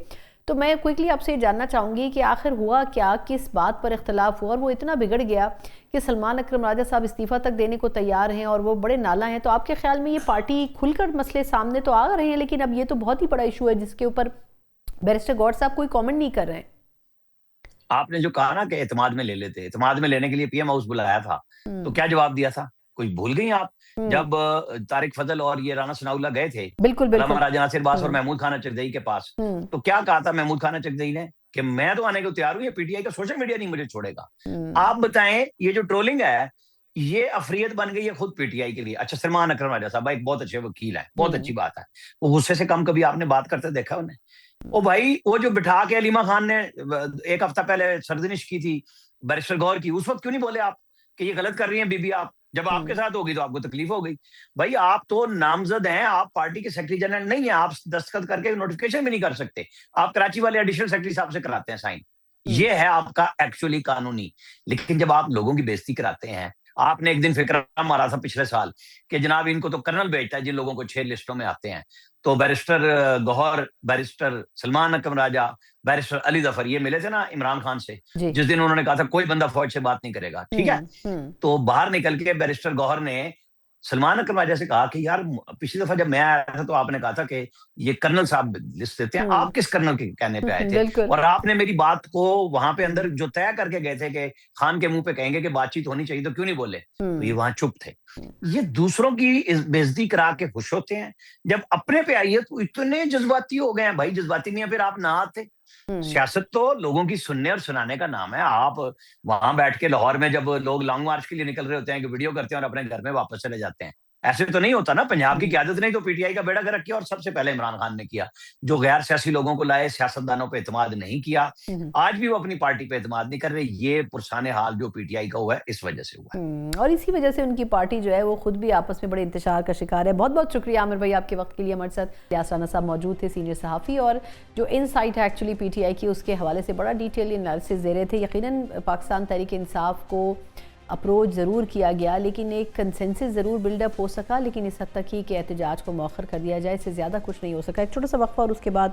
تو میں کوئکلی آپ سے یہ جاننا چاہوں گی کہ آخر ہوا کیا، کس بات پر اختلاف ہوا اور وہ اتنا بگڑ گیا کہ سلمان اکرم راجہ صاحب استعفیٰ تک دینے کو تیار ہیں اور وہ بڑے نالا ہیں. تو آپ کے خیال میں یہ پارٹی کھل کر مسئلے سامنے تو آ رہے ہیں، لیکن اب یہ تو بہت ہی بڑا ایشو ہے جس کے اوپر بیرسٹر گوڈ صاحب کوئی کامنٹ نہیں کر رہے ہیں.
آپ نے جو کہا نا کہ اعتماد میں لے لیتے، اعتماد میں لینے کے لیے پی ایم ہاؤس بلایا تھا، تو کیا جواب دیا تھا؟ کوئی بھول گئی آپ؟ جب طارق فضل اور یہ رانا ثناء اللہ گئے تھے علامہ راجہ ناصر باس اور محمود خان چغدئی کے پاس، تو کیا کہا تھا محمود خان چغدئی نے کہ میں تو آنے کو تیار ہوں، یہ پی ٹی آئی کا سوشل میڈیا نہیں مجھے چھوڑے گا. آپ بتائیں یہ جو ٹرولنگ ہے یہ افریت بن گئی ہے خود پی ٹی آئی کے لیے. اچھا سلمان اکرم راجہ صاحب ایک بہت اچھے وکیل ہیں، بہت اچھی بات ہے، وہ غصے سے کم کبھی آپ نے بات کرتے دیکھا انہیں؟ او بھائی وہ جو بٹھا کے علیمہ خان نے 1 ہفتہ پہلے سرزنش کی تھی بیرسٹر گور کی، اس وقت کیوں نہیں بولے آپ کہ یہ غلط کر رہی ہیں بی بی آپ؟ جب آپ کے ساتھ ہوگی تو آپ کو تکلیف ہو گئی. بھائی آپ تو نامزد ہیں، آپ پارٹی کے سیکرٹری جنرل نہیں ہیں، آپ دستخط کر کے نوٹیفیکیشن بھی نہیں کر سکتے. آپ کراچی والے ایڈیشنل سیکرٹری صاحب سے کراتے ہیں سائن. یہ ہے آپ کا ایکچولی قانونی. لیکن جب آپ لوگوں کی بےزتی کراتے ہیں، آپ نے ایک دن فکر مارا تھا پچھلے سال کہ جناب ان کو تو کرنل بھیجتا ہے جن لوگوں کو 6 لسٹوں میں آتے ہیں. تو بیرسٹر گوہر، بیرسٹر سلمان اکرم راجہ، بیرسٹر علی ظفر یہ ملے تھے نا عمران خان سے، جس دن انہوں نے کہا تھا کوئی بندہ فوج سے بات نہیں کرے گا، ٹھیک ہے. تو باہر نکل کے بیرسٹر گوہر نے سلمان اکرم راجہ سے کہا کہ یار پچھلی دفعہ جب میں آیا تھا تو آپ نے کہا تھا کہ یہ کرنل صاحب لسٹ دیتے ہیں، آپ کس کرنل کے کہنے پہ آئے تھے؟ اور آپ نے میری بات کو وہاں پہ اندر جو طے کر کے گئے تھے کہ خان کے منہ پہ کہیں گے کہ بات چیت ہونی چاہیے تو کیوں نہیں بولے؟ تو یہ وہاں چپ تھے. یہ دوسروں کی بےزتی کرا کے خوش ہوتے ہیں، جب اپنے پہ آئیے تو اتنے جذباتی ہو گئے ہیں. بھائی جذباتی نہیں ہے پھر آپ نہ آتے. سیاست تو لوگوں کی سننے اور سنانے کا نام ہے. آپ وہاں بیٹھ کے لاہور میں جب لوگ لانگ مارچ کے لیے نکل رہے ہوتے ہیں کہ ویڈیو کرتے ہیں اور اپنے گھر میں واپس چلے جاتے ہیں، ایسے تو نہیں ہوتا نا. پنجاب کی قیادت نے تو پی ٹی آئی کا بیڑا گرک کیا اور سب سے پہلے عمران خان نے کیا, جو غیر سیاسی لوگوں کو لائے, سیاستدانوں پہ اعتماد نہیں کیا. آج بھی وہ اپنی پارٹی پہ اعتماد نہیں کر رہے. یہ پرسان حال جو پی ٹی آئی کا ہوا ہے اس وجہ سے ہوا ہے,
اور اسی وجہ سے ان کی پارٹی جو ہے وہ خود بھی آپس میں بڑے انتشار کا شکار ہے. بہت بہت شکریہ عامر بھائی آپ کے وقت کے لیے. ہمارے ساتھ الیاس رانا صاحب موجود تھے, سینئر صحافی, اور جو ان سائٹ ہے ایکچولی پی ٹی آئی کی اس کے حوالے سے بڑا ڈیٹیل انالیسس دے رہے تھے. یقیناً پاکستان تحریک انصاف کو اپروچ ضرور کیا گیا, لیکن ایک کنسنسس ضرور بلڈ اپ ہو سکا, لیکن اس حد تک ہی کہ احتجاج کو مؤخر کر دیا جائے, اس سے زیادہ کچھ نہیں ہو سکا. ایک چھوٹا سا وقفہ اور اس کے بعد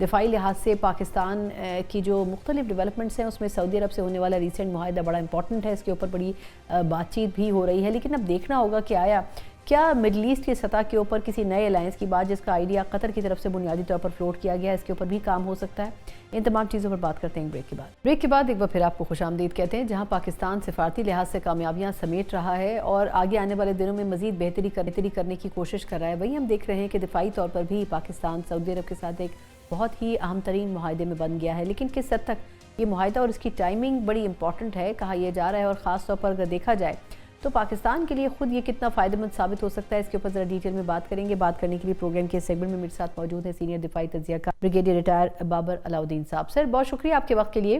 دفاعی لحاظ سے پاکستان کی جو مختلف ڈیولپمنٹس ہیں اس میں سعودی عرب سے ہونے والا ریسنٹ معاہدہ بڑا امپورٹنٹ ہے, اس کے اوپر بڑی بات چیت بھی ہو رہی ہے. لیکن اب دیکھنا ہوگا کہ آیا کیا مڈل ایسٹ کی سطح کے اوپر کسی نئے الائنس کی بات, جس کا آئیڈیا قطر کی طرف سے بنیادی طور پر فلوٹ کیا گیا ہے, اس کے اوپر بھی کام ہو سکتا ہے. ان تمام چیزوں پر بات کرتے ہیں بریک کے بعد. بریک کے بعد ایک بار پھر آپ کو خوش آمدید کہتے ہیں. جہاں پاکستان سفارتی لحاظ سے کامیابیاں سمیٹ رہا ہے اور آگے آنے والے دنوں میں مزید بہتری کرنے کی کوشش کر رہا ہے, وہیں ہم دیکھ رہے ہیں کہ دفاعی طور پر بھی پاکستان سعودی عرب کے ساتھ ایک بہت ہی اہم ترین معاہدے میں بن گیا ہے. لیکن کس حد تک یہ معاہدہ اور اس کی ٹائمنگ بڑی امپورٹنٹ ہے کہا یہ جا رہا ہے, اور خاص طور پر اگر دیکھا جائے تو پاکستان کے لیے خود یہ کتنا فائدہ مند ثابت ہو سکتا ہے, اس کے اوپر ذرا ڈیٹیل میں بات کریں گے. بات کرنے کے لیے پروگرام کے سیگمنٹ میں میرے ساتھ موجود ہیں سینئر دفاعی تجزیہ کار بریگیڈیئر ریٹائر بابر علاؤدین صاحب. سر بہت شکریہ آپ کے وقت کے لیے.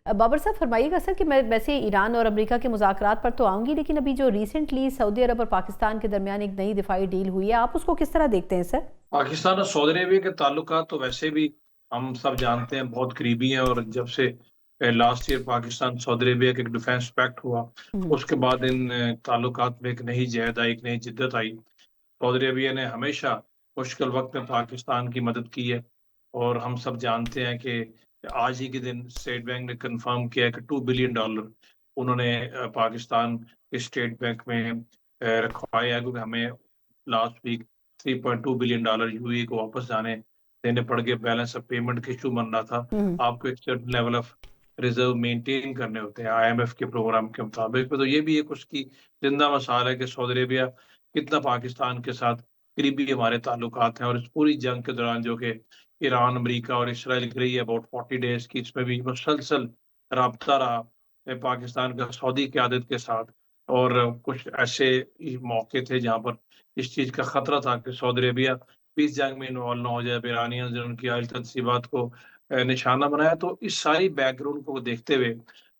بابر صاحب فرمائیے گا سر کہ میں ویسے ایران اور امریکہ کے مذاکرات پر تو آؤں گی, لیکن ابھی جو ریسنٹلی سعودی عرب اور پاکستان کے درمیان ایک نئی دفاعی ڈیل ہوئی ہے, آپ اس کو کس طرح دیکھتے ہیں سر؟
پاکستان اور سعودی عربیہ کے تعلقات تو ویسے بھی ہم سب جانتے ہیں بہت قریبی ہیں, اور جب سے لاسٹ ایئر پاکستان سعودی عربیہ کا ایک ڈیفینس پیکٹ ہوا اس کے بعد ان تعلقات میں ایک نئی جہد آئی, ایک نئی جدت آئی. سعودی عربیہ نے ہمیشہ مشکل وقت میں پاکستان کی مدد کی ہے, اور ہم سب جانتے ہیں کہ آج ہی کے دن اسٹیٹ بینک نے کنفرم کیا کہ $2 بلین انہوں نے پاکستان کے اسٹیٹ بینک میں رکھوایا ہے, کیونکہ ہمیں لاسٹ ویک $3.2 بلین یو اے کو واپس جانے دینے پڑ گئے. بیلنس آف پیمنٹ کا ایشو بن رہا تھا. آپ کو ایک certain level of reserve maintain کرنے ہوتے ہیں آئی ایم ایف کے پروگرام کے مطابق. تو یہ بھی ایک اس کی زندہ مثال ہے کہ سعودی عربیہ کتنا پاکستان کے ساتھ قریبی ہمارے تعلقات ہیں, اور اس پوری جنگ کے دوران جو کہ ایران, امریکہ اور اسرائیل کی رہی ہے اباؤٹ 40 days کی, اس میں بھی مسلسل رابطہ رہا پاکستان کا سعودی قیادت کے ساتھ. اور کچھ ایسے موقع تھے جہاں پر اس چیز کا خطرہ تھا کہ سعودی عربیہ بھی اس جنگ میں انوالو نہ ہو جائے, ایرانیز نے ان کی آئل تنصیبات کو نشانہ بنایا. تو اس ساری بیک گراؤنڈ کو دیکھتے ہوئے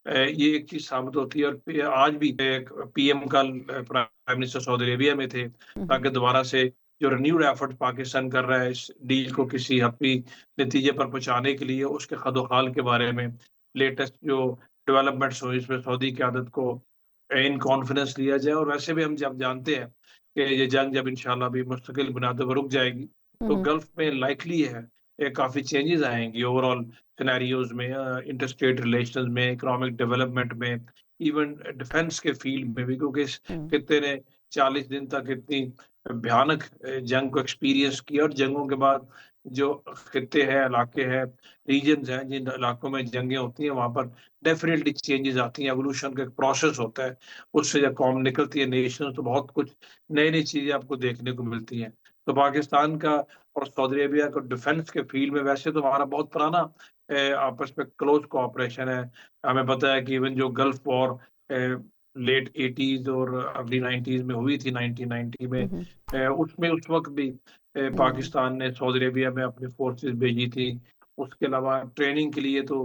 یہ ایک چیز ثابت ہوتی ہے. اور آج بھی پی ایم کل پرائم منسٹر سعودی عربیہ میں تھے تاکہ دوبارہ سے جو رینیوڈ ایفرٹ پاکستان کر رہا ہے اس ڈیل کو کسی حتمی نتیجے پر پہنچانے کے لیے, اس کے خد و خال کے بارے میں لیٹسٹ جو ڈیولپمنٹس ہوئی اس میں سعودی قیادت کو ان کانفیڈنس لیا جائے. اور ویسے بھی ہم جب جانتے ہیں کہ یہ جنگ جب انشاءاللہ بھی مستقل بنیادوں پر رک جائے گی تو گلف میں لائکلی ہے کافی چینجز آئیں گی اوور آل سینیریوز میں, انٹر اسٹیٹ ریلیشنز میں, اکنامک ڈیولپمنٹ میں, ایون ڈیفنس کے فیلڈ میں بھی, کیونکہ اس خطے نے 40 دن تک اتنی بھیانک جنگ کو ایکسپیرینس کیا. اور جنگوں کے بعد جو خطے ہیں, علاقے ہیں, ریجنز ہیں جن علاقوں میں جنگیں ہوتی ہیں وہاں پر ڈیفینیٹلی چینجز آتی ہیں. ایوولوشن کا ایک پروسیس ہوتا ہے, اس سے جب قوم نکلتی ہے نیشن تو بہت کچھ نئی چیزیں آپ کو دیکھنے کو ملتی ہیں. تو پاکستان کا اور سعودی عربیہ کو ڈیفنس کے فیلڈ میں ویسے تو ہمارا بہت پرانا آپس میں کلوز کوآپریشن ہے. ہمیں پتہ ہے کہ ایون جو گلف وار لیٹ 80s اور ارلی 90s میں ہوئی تھی 1990 میں, اس میں اس وقت بھی پاکستان نے سعودی عربیہ میں اپنی فورسز بھیجی تھی. اس کے علاوہ ٹریننگ کے لیے تو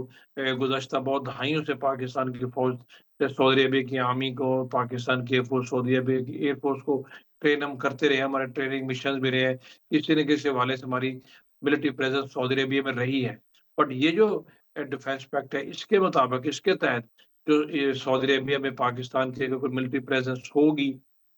گزشتہ بہت دہائیوں سے پاکستان کی فوج سعودی عربیہ کی آرمی کو, پاکستان کی ایئر فورس سعودی عربیہ کی ایئر فورس کو ٹرین ہم کرتے رہے. ہمارے ٹریننگ مشنز بھی رہے ہیں, کسی نہ کسی حوالے سے ہماری ملٹری پریزنس سعودی عربیہ میں رہی ہے. بٹ یہ جو ڈیفینس پیکٹ ہے اس کے مطابق, اس کے تحت جو سعودی عربیہ میں پاکستان کی اگر کوئی ملٹری پریزنس ہوگی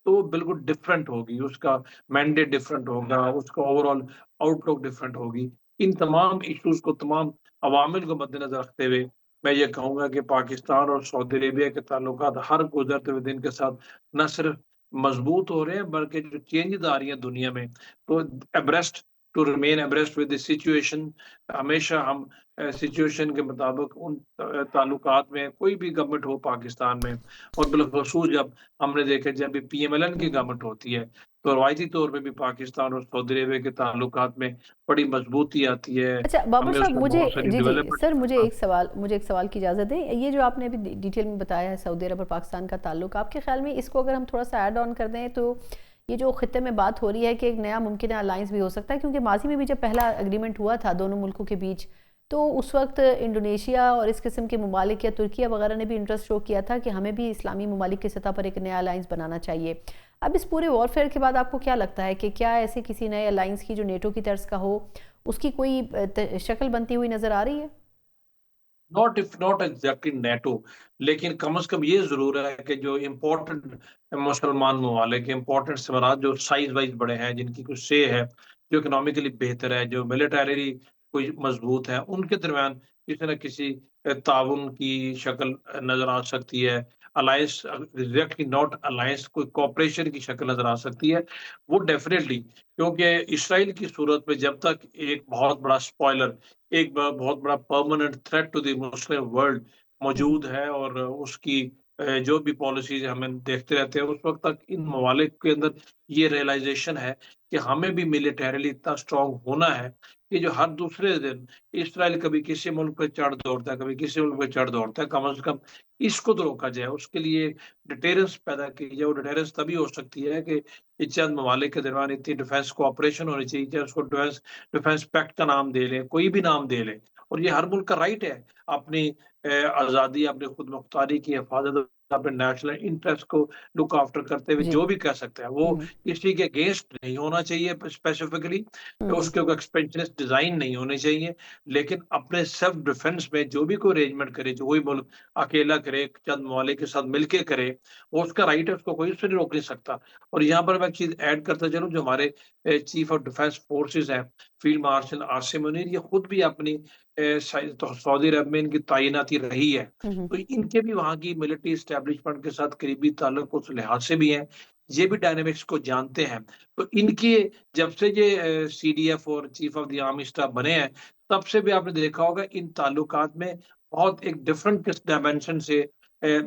تو وہ بالکل ڈفرینٹ ہوگی, اس کا مینڈیٹ ڈفرینٹ ہوگا, اس کا over all out look different ہوگی. ان تمام ایشوز کو, تمام عوامل کو مد نظر رکھتے ہوئے میں یہ کہوں گا کہ پاکستان اور سعودی عربیہ کے تعلقات ہر گزرتے ہوئے دن کے ساتھ نہ صرف مضبوط ہو رہے ہیں بلکہ جو چینجز آ رہی ہیں دنیا میں, تو abreast to remain abreast with the situation, ہمیشہ ہم سچویشن کے مطابق ان تعلقات میں کوئی بھی گورنمنٹ ہو پاکستان میں, اور بالخصوص جب ہم نے دیکھا جب بھی پی ایم ایل این کی گورنمنٹ ہوتی ہے تو روایتی طور پہ بھی پاکستان اور سعودی عربیہ کے تعلقات میں بڑی مضبوطی آتی ہے.
اچھا بابر صاحب مجھے ایک سوال کی اجازت دیں. یہ جو آپ نے ابھی ڈیٹیل میں بتایا ہے سعودی عرب اور پاکستان کا تعلق, آپ کے خیال میں اس کو اگر ہم تھوڑا سا ایڈ آن کر دیں تو یہ جو خطے میں بات ہو رہی ہے کہ ایک نیا ممکنہ الائنس بھی ہو سکتا ہے، کیونکہ ماضی میں بھی جب پہلا اگریمنٹ ہوا تھا دونوں ملکوں کے بیچ تو اس وقت انڈونیشیا اور اس قسم کے ممالک یا ترکیہ وغیرہ نے بھی انٹرسٹ شو کیا تھا کہ ہمیں بھی اسلامی ممالک کی سطح پر ایک نیا الائنس بنانا چاہیے۔ اب اس پورے وارفیئر کے بعد آپ کو کیا لگتا ہے کہ کیا ایسے کسی نئے الائنس کی جو نیٹو کی طرز کا ہو اس کی کوئی شکل بنتی ہوئی نظر آ رہی ہے؟
ناٹ ایگزیکٹلی نیٹو، لیکن کم از کم یہ ضرور ہے کہ جو امپورٹنٹ مسلمان ممالک امپورٹنٹ سمراج جو سائز وائز بڑے ہیں، جن کی کچھ سے ہے، جو اکنامیکلی بہتر ہے، جو ملیٹری کوئی مضبوط ہے، ان کے درمیان کسی نہ کسی تعاون کی شکل نظر آ سکتی ہے۔ الائنس ایگزیکٹلی ناٹ الائنس، کوئی کوپریشن کی شکل نظر آ سکتی ہے، وہ ڈیفینیٹلی، کیونکہ اسرائیل کی صورت میں جب تک ایک بہت بڑا اسپوائلر، ایک بہت بڑا permanent threat to the Muslim world موجود ہے، اور اس کی جو بھی پالیسیز ہمیں دیکھتے رہتے ہیں، اس وقت تک ان ممالک کے اندر یہ ریئلائزیشن ہے کہ ہمیں بھی ملیٹریلی اتنا اسٹرانگ ہونا ہے کہ جو ہر دوسرے دن اسرائیل کبھی کسی ملک پہ چڑھ دوڑتا ہے، کبھی کسی ملک پہ چڑھ دوڑتا ہے، کم از کم اس کو تو روکا جائے، اس کے لیے ڈیٹیرنس پیدا کی جائے۔ وہ ڈیٹیرنس تبھی ہو سکتی ہے کہ یہ چند ممالک کے درمیان اتنی ڈیفینس کوآپریشن ہونی چاہیے کہ اس کو ڈیفینس پیکٹ کا نام دے لیں، کوئی بھی نام دے لیں، اور یہ ہر ملک کا رائٹ ہے اپنی آزادی، اپنی خود مختاری کی حفاظت، اپنے نیشنل انٹرسٹ کو لک آفٹر کرتے ہوئے
جی
جو بھی کہہ سکتے ہیں، وہ کسی کے اگینسٹ نہیں ہونا چاہیے اسپیسیفکلی، اس کے ایکسپینشنسٹ ڈیزائن نہیں ہونے چاہیے، لیکن اپنے سیلف ڈیفenس میں جو بھی کوئی ارینجمنٹ کرے، جو کوئی ملک اکیلا کرے، چند ممالک کے ساتھ مل کے کرے، وہ اس کا رائٹ ہے، اس کو کوئی اس سے نہیں روک نہیں سکتا۔ اور یہاں پر میں ایک چیز ایڈ کرتا چلوں، جو ہمارے چیف آف ڈیفینس فورسز ہیں، فیلڈ مارشل عاصم منیر، یہ خود بھی اپنی سعودی عرب میں ان کی تعیناتی رہی ہے، تو ان کے بھی وہاں کی ملٹری اسٹیبلشمنٹ کے ساتھ قریبی تعلق اس لحاظ سے بھی ہیں، یہ بھی ڈائنامکس کو جانتے ہیں۔ تو ان کی جب سے یہ سی ڈی ایف اور chief of the army staff بنے ہیں، تب سے بھی آپ نے دیکھا ہوگا ان تعلقات میں بہت ایک ڈفرنٹ ڈائمینشن سے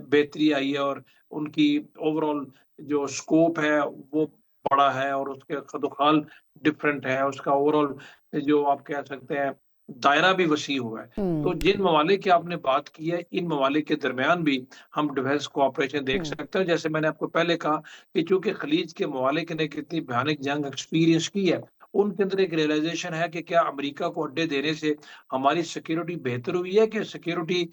بہتری آئی ہے، اور ان کی اوور آل جو اسکوپ ہے وہ بڑا ہے، اور اس کے خد و خال ڈفرنٹ ہے، اس کا اوور آل جو آپ کہہ سکتے ہیں دائرہ بھی وسیع ہوا ہے۔ تو جن ممالک کی آپ نے بات کی ہے، ان ممالک کے درمیان بھی ہم ڈیفینس کوآپریشن دیکھ سکتے ہیں، جیسے میں نے آپ کو پہلے کہا کہ چونکہ خلیج کے ممالک نے کتنی بھیانک جنگ ایکسپیرینس کی ہے، ان کے اندر ایک ریئلائزیشن ہے کہ کیا امریکہ کو اڈے دینے سے ہماری سیکیورٹی بہتر ہوئی ہے کہ سیکیورٹی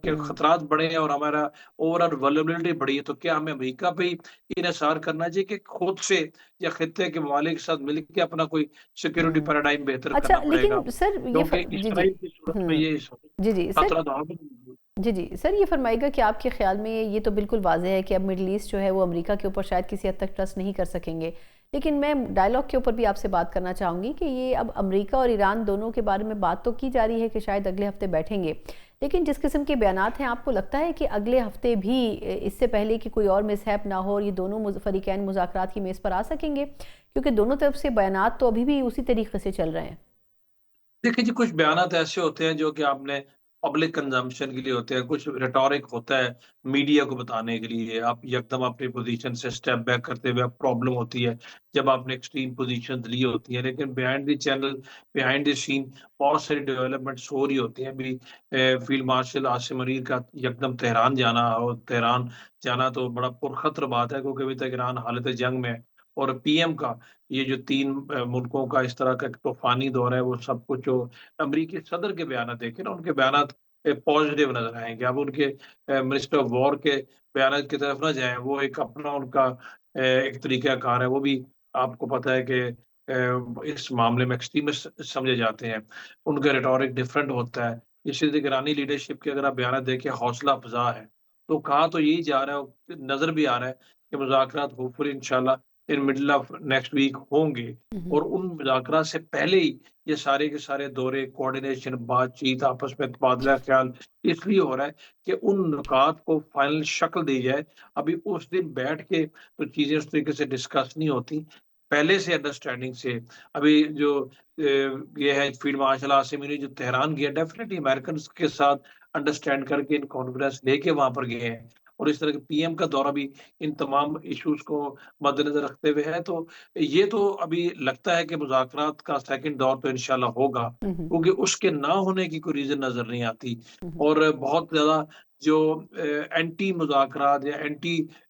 کے خطرات بڑھے ہیں اور ہمارا اوور آل ولنریبلٹی بڑھی ہے، تو کیا ہمیں امریکہ پہ ہی انحصار کرنا چاہیے کہ خود سے یا خطے کے ممالک کے ساتھ مل کے اپنا کوئی سیکیورٹی پیراڈائم بہتر
اچھا،
کرنا پڑے گا؟
لیکن سر
کیونکہ اسرائیل کی صورت میں یہ خطرہ
جی سر یہ فرمائے گا کہ آپ کے خیال میں یہ تو بالکل واضح ہے کہ اب مڈل ایسٹ جو ہے وہ امریکہ کے اوپر شاید کسی حد تک ٹرسٹ نہیں کر سکیں گے، لیکن میں ڈائلاگ کے اوپر بھی آپ سے بات کرنا چاہوں گی کہ یہ اب امریکہ اور ایران دونوں کے بارے میں بات تو کی جا رہی ہے کہ شاید اگلے ہفتے بیٹھیں گے، لیکن جس قسم کے بیانات ہیں، آپ کو لگتا ہے کہ اگلے ہفتے بھی اس سے پہلے کہ کوئی اور مس ہیپ نہ ہو اور یہ دونوں فریقین مذاکرات کی میز پر آ سکیں گے؟ کیونکہ دونوں طرف سے بیانات تو ابھی بھی اسی طریقے سے چل رہے ہیں۔
دیکھیں جی، کچھ بیانات ایسے ہوتے ہیں جو کہ آپ نے پبلک کنزمپشن کے لیے ہوتے ہیں، کچھ ریٹورک ہوتا ہے میڈیا کو بتانے کے لیے، آپ یکدم اپنی پوزیشن سے سٹیپ بیک کرتے ہوئے پرابلم ہوتی ہے جب آپ نے ایکسٹریم پوزیشن لی ہوتی ہے، لیکن behind the channel, behind the scene بہت ساری ڈیولپمنٹس ہو رہی ہوتی ہیں۔ ابھی فیلڈ مارشل عاصم منیر کا یکدم تہران جانا، اور تہران جانا تو بڑا پرخطر بات ہے، کیونکہ ابھی تک ایران حالت جنگ میں ہے، اور پی ایم کا یہ جو تین ملکوں کا اس طرح کا طوفانی دور ہے، وہ سب کچھ جو امریکی صدر کے بیانات دیکھیں نا، ان کے بیانات پازیٹیو نظر آئیں گے۔ اب ان کے منسٹر آف وار کے بیانات کی طرف نہ جائیں، وہ ایک اپنا ان کا ایک طریقہ کار ہے، وہ بھی آپ کو پتہ ہے کہ اس معاملے میں ایکسٹریمسٹ سمجھے جاتے ہیں، ان کا ریٹورک ڈفرینٹ ہوتا ہے۔ اسی طرح ایرانی لیڈرشپ کے اگر آپ بیانات دیکھیں، حوصلہ افزا ہے، تو کہا تو یہی جا رہا ہے، نظر بھی آ رہا ہے کہ مذاکرات ہوپ فلی انشاءاللہ ان مڈل آف نیکسٹ ویک ہوں گے، اور ان مذاکرات سے پہلے ہی یہ سارے کے سارے دورے، کوارڈینیشن، بات چیت، آپس میں تبادلہ خیال اس لیے ہو رہا ہے کہ ان نکات کو فائنل شکل دی جائے۔ ابھی اس دن بیٹھ کے تو چیزیں اس طریقے سے ڈسکس نہیں ہوتی، پہلے سے انڈرسٹینڈنگ سے۔ ابھی جو یہ ہے فیلڈ مارشل عاصم منیر جو تہران گیا، ڈیفینیٹلی امریکنز کے ساتھ انڈرسٹینڈ کر کے ان کانفیڈنس لے کے وہاں پر گئے ہیں، اور اس طرح کے پی ایم کا دورہ بھی ان تمام ایشوز کو مد نظر رکھتے ہوئے ہے۔ تو یہ تو ابھی لگتا ہے کہ مذاکرات کا سیکنڈ دور تو انشاءاللہ ہوگا، کیونکہ اس کے نہ ہونے کی کوئی ریزن نظر نہیں آتی، اور بہت زیادہ جو اینٹی مذاکرات یا اینٹی